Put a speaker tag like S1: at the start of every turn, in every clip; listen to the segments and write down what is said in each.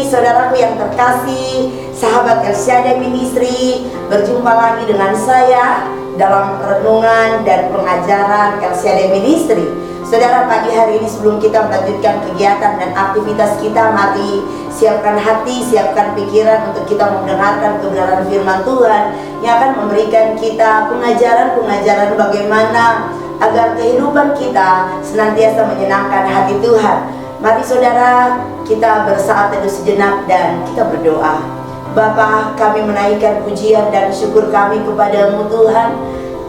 S1: saudaraku yang terkasih, sahabat El Shaddai Ministry, berjumpa lagi dengan saya dalam renungan dan pengajaran El Shaddai Ministry. Saudara, pagi hari ini sebelum kita melanjutkan kegiatan dan aktivitas kita, mari siapkan hati, siapkan pikiran untuk kita mendengarkan kebenaran firman Tuhan yang akan memberikan kita pengajaran-pengajaran bagaimana agar kehidupan kita senantiasa menyenangkan hati Tuhan. Mari saudara, kita bersaat teduh sejenak dan kita berdoa. Bapa, kami menaikkan pujian dan syukur kami kepadamu Tuhan,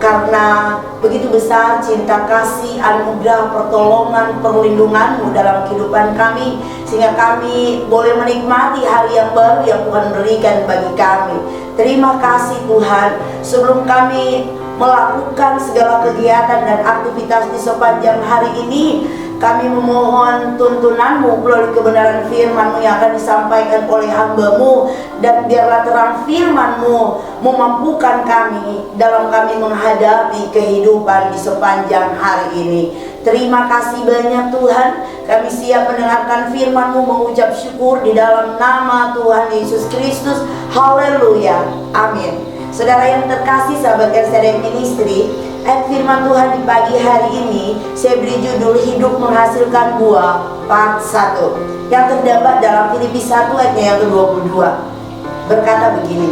S1: karena begitu besar cinta kasih, anugerah, pertolongan, perlindunganmu dalam kehidupan kami, sehingga kami boleh menikmati hari yang baru yang Tuhan berikan bagi kami. Terima kasih Tuhan. Sebelum kami melakukan segala kegiatan dan aktivitas di sepanjang hari ini, kami memohon tuntunanmu melalui kebenaran firman-Mu yang akan disampaikan oleh hamba-Mu, dan biarlah terang firman-Mu memampukan kami dalam kami menghadapi kehidupan di sepanjang hari ini. Terima kasih banyak Tuhan. Kami siap mendengarkan firman-Mu, mengucap syukur di dalam nama Tuhan Yesus Kristus. Haleluya, amin. Saudara yang terkasih, sahabat El Shaddai Ministry, ayat firman Tuhan di pagi hari ini saya beri judul Hidup Menghasilkan Buah part 1, yang terdapat dalam Filipi 1 ayatnya yang ke-22. Berkata begini: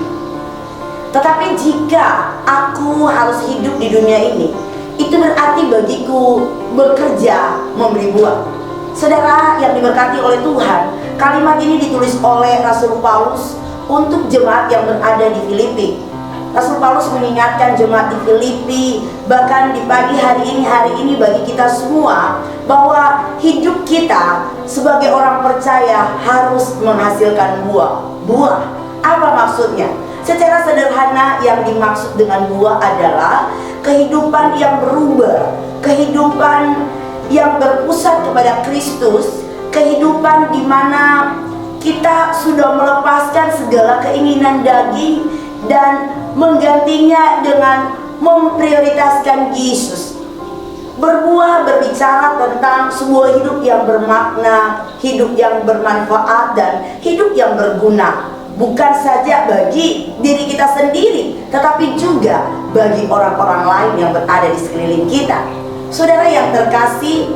S1: tetapi jika aku harus hidup di dunia ini, itu berarti bagiku bekerja memberi buah. Saudara yang diberkati oleh Tuhan, kalimat ini ditulis oleh Rasul Paulus untuk jemaat yang berada di Filipi. Rasul Paulus mengingatkan jemaat di Filipi, bahkan di pagi hari ini bagi kita semua, bahwa hidup kita sebagai orang percaya harus menghasilkan buah. Buah, apa maksudnya? Secara sederhana, yang dimaksud dengan buah adalah kehidupan yang berubah, kehidupan yang berpusat kepada Kristus, kehidupan di mana kita sudah melepaskan segala keinginan daging dan menggantinya dengan memprioritaskan Yesus. Berbuah berbicara tentang sebuah hidup yang bermakna, hidup yang bermanfaat, dan hidup yang berguna, bukan saja bagi diri kita sendiri, tetapi juga bagi orang-orang lain yang berada di sekeliling kita. Saudara yang terkasih,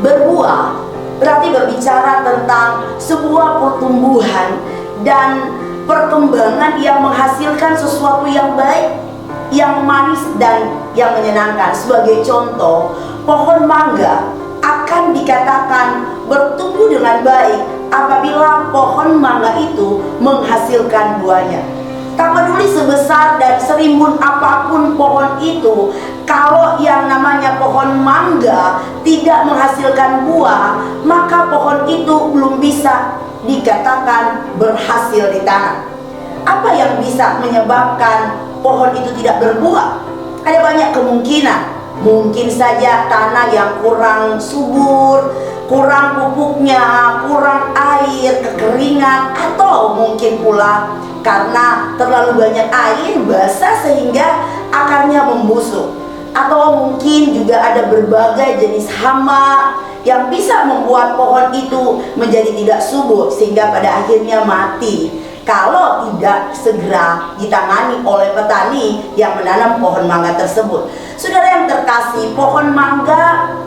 S1: berbuah berarti berbicara tentang sebuah pertumbuhan dan perkembangan yang menghasilkan sesuatu yang baik, yang manis, dan yang menyenangkan. Sebagai contoh, pohon mangga akan dikatakan bertumbuh dengan baik apabila pohon mangga itu menghasilkan buahnya. Tak peduli sebesar dan serimbun apapun pohon itu, kalau yang namanya pohon mangga tidak menghasilkan buah, maka pohon itu belum bisa dikatakan berhasil ditanam. Apa yang bisa menyebabkan pohon itu tidak berbuah? Ada banyak kemungkinan. Mungkin saja tanah yang kurang subur, kurang pupuknya, kurang air, kekeringan, atau mungkin pula karena terlalu banyak air basah sehingga akarnya membusuk. Atau mungkin juga ada berbagai jenis hama yang bisa membuat pohon itu menjadi tidak subur sehingga pada akhirnya mati kalau tidak segera ditangani oleh petani yang menanam pohon mangga tersebut. Saudara yang terkasih, pohon mangga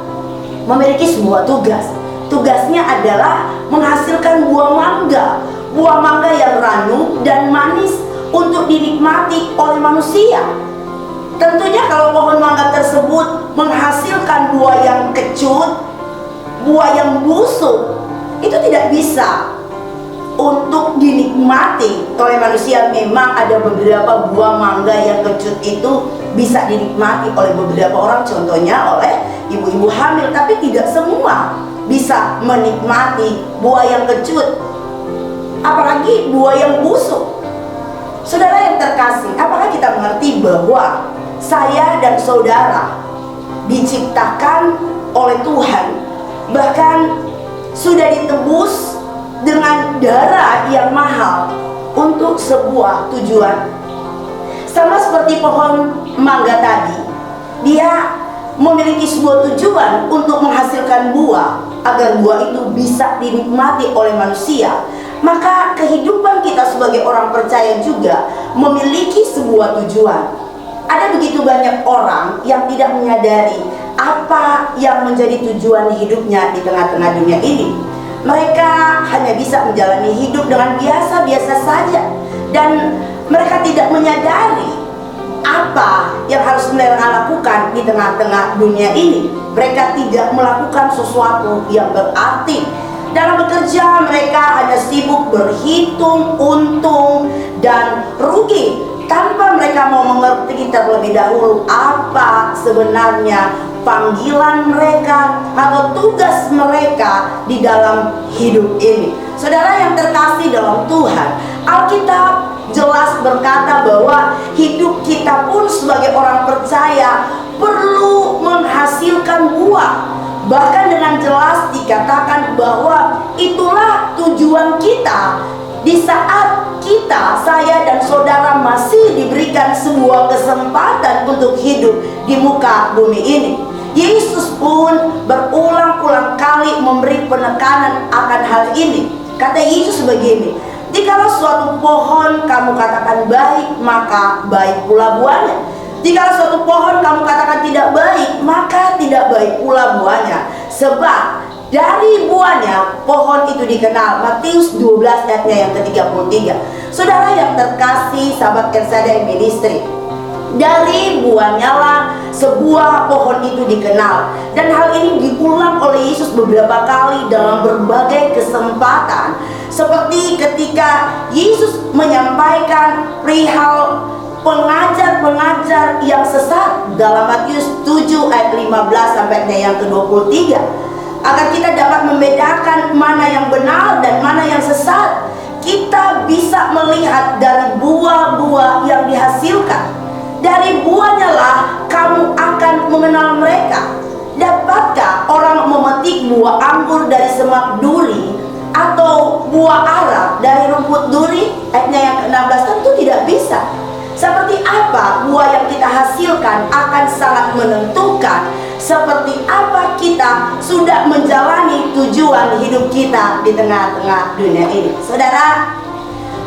S1: memiliki sebuah tugas. Tugasnya adalah menghasilkan buah mangga. Buah mangga yang ranum dan manis untuk dinikmati oleh manusia. Tentunya kalau pohon mangga tersebut menghasilkan buah yang kecut, buah yang busuk, itu tidak bisa untuk dinikmati oleh manusia. Memang ada beberapa buah mangga yang kecut itu bisa dinikmati oleh beberapa orang, contohnya oleh ibu-ibu hamil, tapi tidak semua bisa menikmati buah yang kecut, apalagi buah yang busuk. Saudara yang terkasih, apakah kita mengerti bahwa saya dan saudara diciptakan oleh Tuhan, bahkan sudah ditebus dengan darah yang mahal untuk sebuah tujuan? Sama seperti pohon mangga tadi, dia memiliki sebuah tujuan untuk menghasilkan buah, agar buah itu bisa dinikmati oleh manusia, maka kehidupan kita sebagai orang percaya juga memiliki sebuah tujuan. Ada begitu banyak orang yang tidak menyadari apa yang menjadi tujuan hidupnya di tengah-tengah dunia ini. Mereka hanya bisa menjalani hidup dengan biasa-biasa saja, dan mereka tidak menyadari apa yang harus mereka lakukan di tengah-tengah dunia ini. Mereka tidak melakukan sesuatu yang berarti. Dalam bekerja mereka hanya sibuk berhitung untung dan rugi, tanpa mereka mau mengerti terlebih dahulu apa sebenarnya panggilan mereka atau tugas mereka di dalam hidup ini. Saudara yang terkasih dalam Tuhan, Alkitab jelas berkata bahwa hidup kita pun sebagai orang percaya perlu menghasilkan buah. Bahkan dengan jelas dikatakan bahwa itulah tujuan kita di saat kita, saya dan saudara masih diberikan sebuah kesempatan untuk hidup di muka bumi ini. Yesus pun berulang-ulang kali memberi penekanan akan hal ini. Kata Yesus begini, jikalau suatu pohon kamu katakan baik, maka baik pula buahnya. Jikalau suatu pohon kamu katakan tidak baik, maka tidak baik pula buahnya. Sebab dari buahnya pohon itu dikenal. Matius 12 ayatnya yang ke-33. Saudara yang terkasih, sahabat Elshadai Ministry, dari buahnya lah sebuah pohon itu dikenal. Dan hal ini diulang oleh Yesus beberapa kali dalam berbagai kesempatan. Seperti ketika Yesus menyampaikan perihal pengajar-pengajar yang sesat dalam Matius 7 ayat 15 sampai yang ke-23, agar kita dapat membedakan mana yang benar dan mana yang sesat. Kita bisa melihat dari buah-buah yang dihasilkan. Dari buahnya lah kamu akan mengenal mereka. Dapatkah orang memetik buah anggur dari semak duri atau buah ara dari rumput duri? Ayatnya yang ke-16, tentu tidak bisa. Seperti apa buah yang kita hasilkan akan sangat menentukan seperti apa kita sudah menjalani tujuan hidup kita di tengah-tengah dunia ini. Saudara,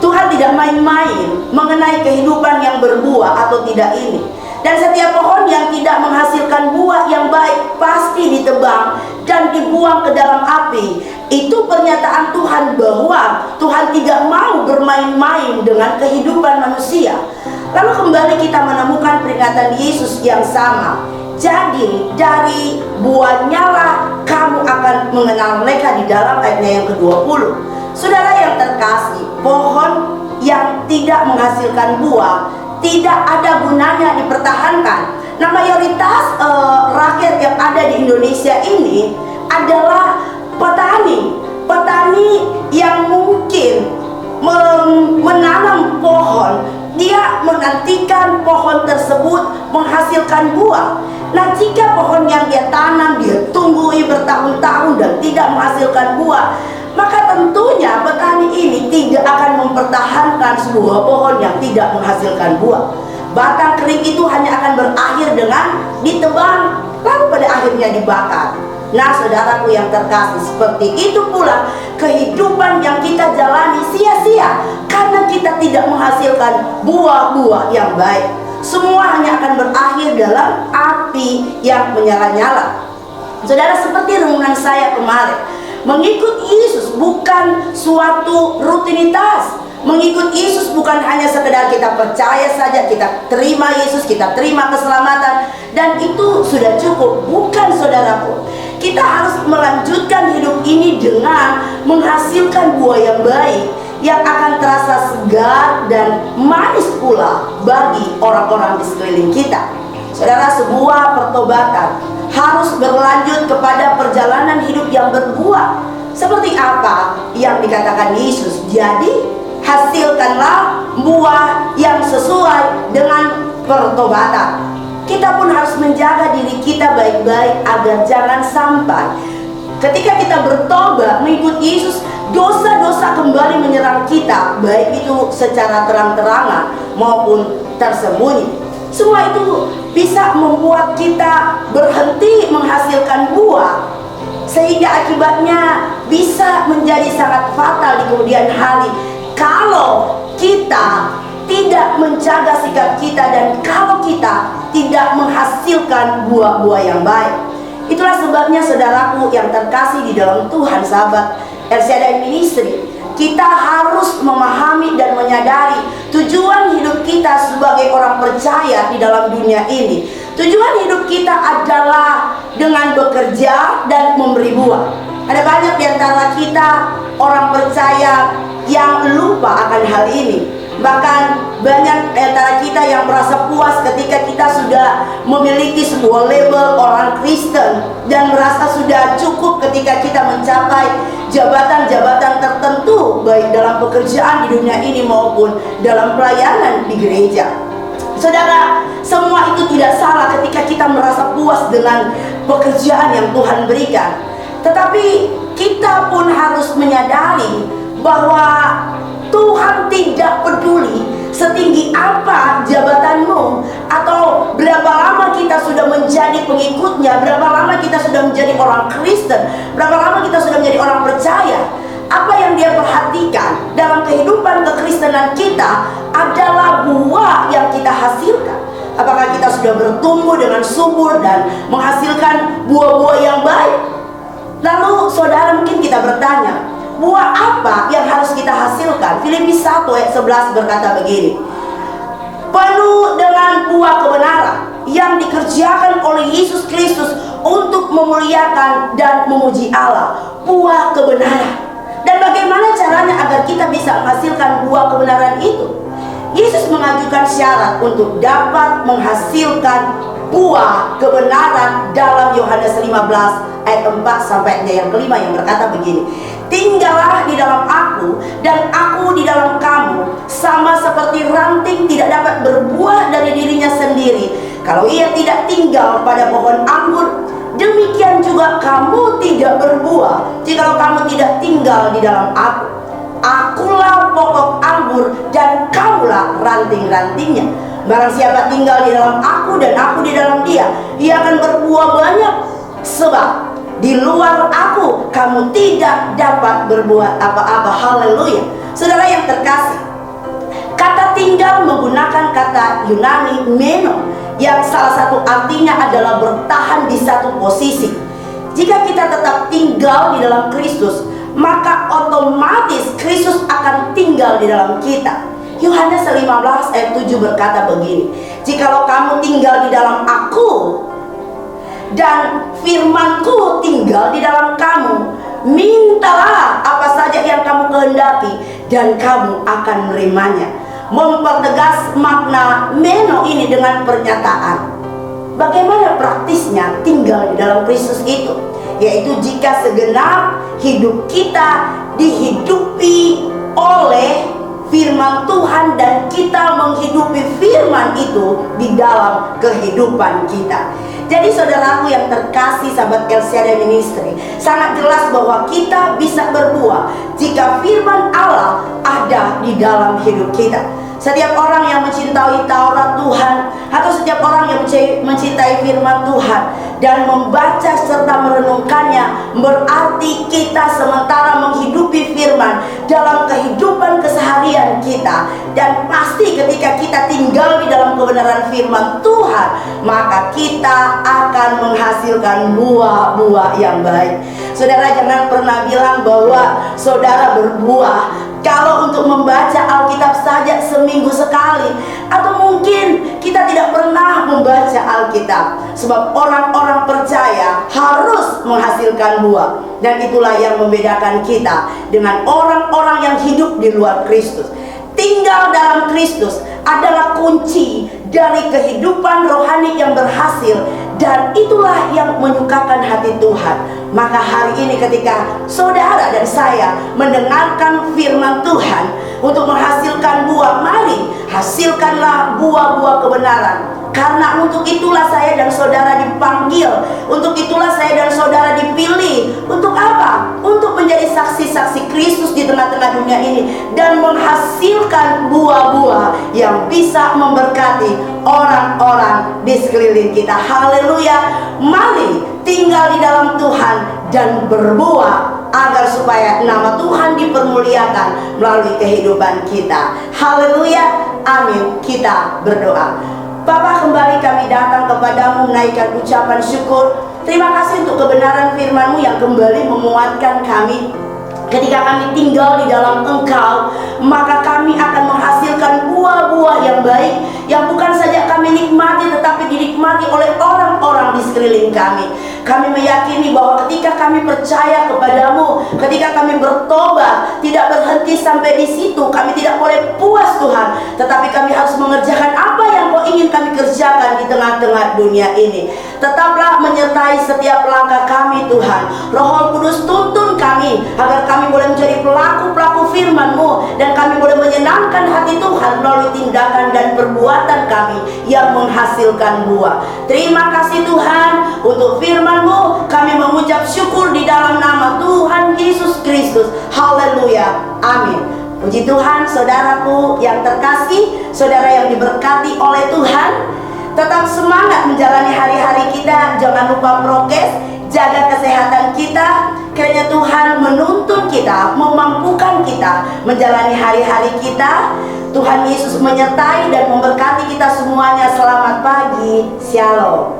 S1: Tuhan tidak main-main mengenai kehidupan yang berbuah atau tidak ini. Dan setiap pohon yang tidak menghasilkan buah yang baik pasti ditebang dan dibuang ke dalam api. Itu pernyataan Tuhan bahwa Tuhan tidak mau bermain-main dengan kehidupan manusia. Lalu kembali kita menemukan peringatan Yesus yang sama. Jadi dari buahnya lah kamu akan mengenal mereka di dalam ayatnya yang ke-20. Saudara yang terkasih, pohon yang tidak menghasilkan buah tidak ada gunanya dipertahankan. Nah, mayoritas rakyat yang ada di Indonesia ini adalah petani. Petani yang mungkin menanam pohon, dia menantikan pohon tersebut menghasilkan buah. Nah, jika pohon yang dia tanam dia tunggui bertahun-tahun dan tidak menghasilkan buah, maka tentunya petani ini tidak akan mempertahankan sebuah pohon yang tidak menghasilkan buah. Batang kering itu hanya akan berakhir dengan ditebang, lalu pada akhirnya dibakar. Nah, saudaraku yang terkasih, seperti itu pula kehidupan yang kita jalani sia-sia karena kita tidak menghasilkan buah-buah yang baik. Semua hanya akan berakhir dalam api yang menyala-nyala. Saudara, seperti renungan saya kemarin, mengikut Yesus bukan suatu rutinitas. Mengikut Yesus bukan hanya sekedar kita percaya saja, kita terima Yesus, kita terima keselamatan, dan itu sudah cukup. Bukan, saudaraku. Kita harus melanjutkan hidup ini dengan menghasilkan buah yang baik, yang akan terasa segar dan manis pula bagi orang-orang di sekeliling kita. Saudara, sebuah pertobatan harus berlanjut kepada perjalanan hidup yang berbuah. Seperti apa yang dikatakan Yesus, jadi hasilkanlah buah yang sesuai dengan pertobatan. Kita pun harus menjaga diri kita baik-baik agar jangan sampai ketika kita bertobat mengikut Yesus, dosa-dosa kembali menyerang kita, baik itu secara terang-terangan maupun tersembunyi. Semua itu bisa membuat kita berhenti menghasilkan buah sehingga akibatnya bisa menjadi sangat fatal di kemudian hari kalau kita tidak menjaga sikap kita dan kalau kita tidak menghasilkan buah-buah yang baik. Itulah sebabnya saudaraku yang terkasih di dalam Tuhan, sahabat El Shaddai Ministry, kita harus memahami dan menyadari tujuan hidup kita sebagai orang percaya di dalam dunia ini. Tujuan hidup kita adalah dengan bekerja dan memberi buah. Ada banyak di antara kita orang percaya yang lupa akan hal ini. Bahkan banyak di antara kita yang merasa puas ketika kita sudah memiliki sebuah label orang Kristen dan merasa sudah cukup ketika kita mencapai jabatan-jabatan tertentu, baik dalam pekerjaan di dunia ini maupun dalam pelayanan di gereja. Saudara, semua itu tidak salah ketika kita merasa puas dengan pekerjaan yang Tuhan berikan. Tetapi kita pun harus menyadari bahwa Tuhan tidak peduli setinggi apa jabatanmu atau berapa lama kita sudah menjadi pengikutnya, berapa lama kita sudah menjadi orang Kristen, berapa lama kita sudah menjadi orang percaya. Apa yang Dia perhatikan dalam kehidupan kekristenan kita adalah buah yang kita hasilkan. Apakah kita sudah bertumbuh dengan subur dan menghasilkan buah-buah yang baik? Lalu saudara, mungkin kita bertanya, buah apa yang harus kita hasilkan? Filipi 1 ayat 11 berkata begini, penuh dengan buah kebenaran yang dikerjakan oleh Yesus Kristus untuk memuliakan dan memuji Allah. Buah kebenaran. Dan bagaimana caranya agar kita bisa menghasilkan buah kebenaran itu? Yesus mengajukan syarat untuk dapat menghasilkan buah kebenaran dalam Yohanes 15 ayat 4 sampai yang kelima yang berkata begini, tinggallah di dalam aku dan aku di dalam kamu, sama seperti ranting tidak dapat berbuah dari dirinya sendiri kalau ia tidak tinggal pada pohon anggur, demikian juga kamu tidak berbuah jikalau kamu tidak tinggal di dalam aku. Akulah pokok anggur dan kamulah ranting-rantingnya. Barang siapa tinggal di dalam aku dan aku di dalam dia, ia akan berbuah banyak, sebab di luar aku kamu tidak dapat berbuat apa-apa. Haleluya. Saudara yang terkasih, kata tinggal menggunakan kata Yunani meno, yang salah satu artinya adalah bertahan di satu posisi. Jika kita tetap tinggal di dalam Kristus, maka otomatis Kristus akan tinggal di dalam kita. Yohanes 15 ayat 7 berkata begini, jikalau kamu tinggal di dalam aku dan firmanku tinggal di dalam kamu, mintalah apa saja yang kamu kehendaki dan kamu akan menerimanya. Mempertegas makna meno ini dengan pernyataan, bagaimana praktisnya tinggal di dalam Kristus itu, yaitu jika segenap hidup kita dihidupi oleh firman Tuhan dan kita menghidupi firman itu di dalam kehidupan kita. Jadi saudaraku yang terkasih, sahabat El Shaddai Ministry, sangat jelas bahwa kita bisa berbuah jika firman Allah ada di dalam hidup kita. Setiap orang yang mencintai Taurat Tuhan atau setiap orang yang mencintai firman Tuhan dan membaca serta merenungkannya, berarti kita sementara menghidupi firman dalam kehidupan keseharian kita. Dan pasti ketika kita tinggal di dalam kebenaran firman Tuhan, maka kita akan menghasilkan buah-buah yang baik. Saudara jangan pernah bilang bahwa saudara berbuah kalau untuk membaca Alkitab saja seminggu sekali, atau mungkin kita tidak pernah membaca Alkitab. Sebab orang-orang percaya harus menghasilkan buah, dan itulah yang membedakan kita dengan orang-orang yang hidup di luar Kristus. Tinggal dalam Kristus adalah kunci dari kehidupan rohani yang berhasil, dan itulah yang menyukakan hati Tuhan. Maka hari ini ketika saudara dan saya mendengarkan firman Tuhan untuk menghasilkan buah, mari hasilkanlah buah-buah kebenaran. Karena untuk itulah saya dan saudara dipanggil, untuk itulah saya dan saudara dipilih. Untuk apa? Untuk menjadi saksi-saksi Kristus di tengah-tengah dunia ini dan menghasilkan buah-buah yang bisa memberkati orang-orang di sekeliling kita. Haleluya. Mari tinggal di dalam Tuhan dan berbuah, agar supaya nama Tuhan dipermuliakan melalui kehidupan kita. Haleluya, amin. Kita berdoa. Bapa, kembali kami datang kepadamu menaikkan ucapan syukur. Terima kasih untuk kebenaran firman-Mu yang kembali menguatkan kami. Ketika kami tinggal di dalam Engkau, maka kami akan menghasilkan buah-buah yang baik, yang bukan saja kami nikmati, tetapi dinikmati oleh orang-orang di sekeliling kami. Kami meyakini bahwa ketika kami percaya kepadamu, ketika kami bertobat, tidak berhenti sampai di situ. Kami tidak boleh puas Tuhan, tetapi kami harus mengerjakan apa yang Kau ingin kami kerjakan di tengah-tengah dunia ini. Tetaplah menyertai setiap langkah kami Tuhan. Roh Kudus tuntun kami, agar kami boleh menjadi pelaku-pelaku firman-Mu, dan kami boleh menyenangkan hati Tuhan melalui tindakan dan perbuatan kami yang menghasilkan buah. Terima kasih Tuhan untuk firman-Mu. Kami mengucap syukur di dalam nama Tuhan Yesus Kristus. Haleluya, amin. Puji Tuhan, saudaraku yang terkasih, saudara yang diberkati oleh Tuhan. Tetap semangat menjalani hari-hari kita. Jangan lupa prokes, jaga kesehatan kita. Kiranya Tuhan menuntun kita, memampukan kita menjalani hari-hari kita. Tuhan Yesus menyertai dan memberkati kita semuanya. Selamat pagi, Shalom.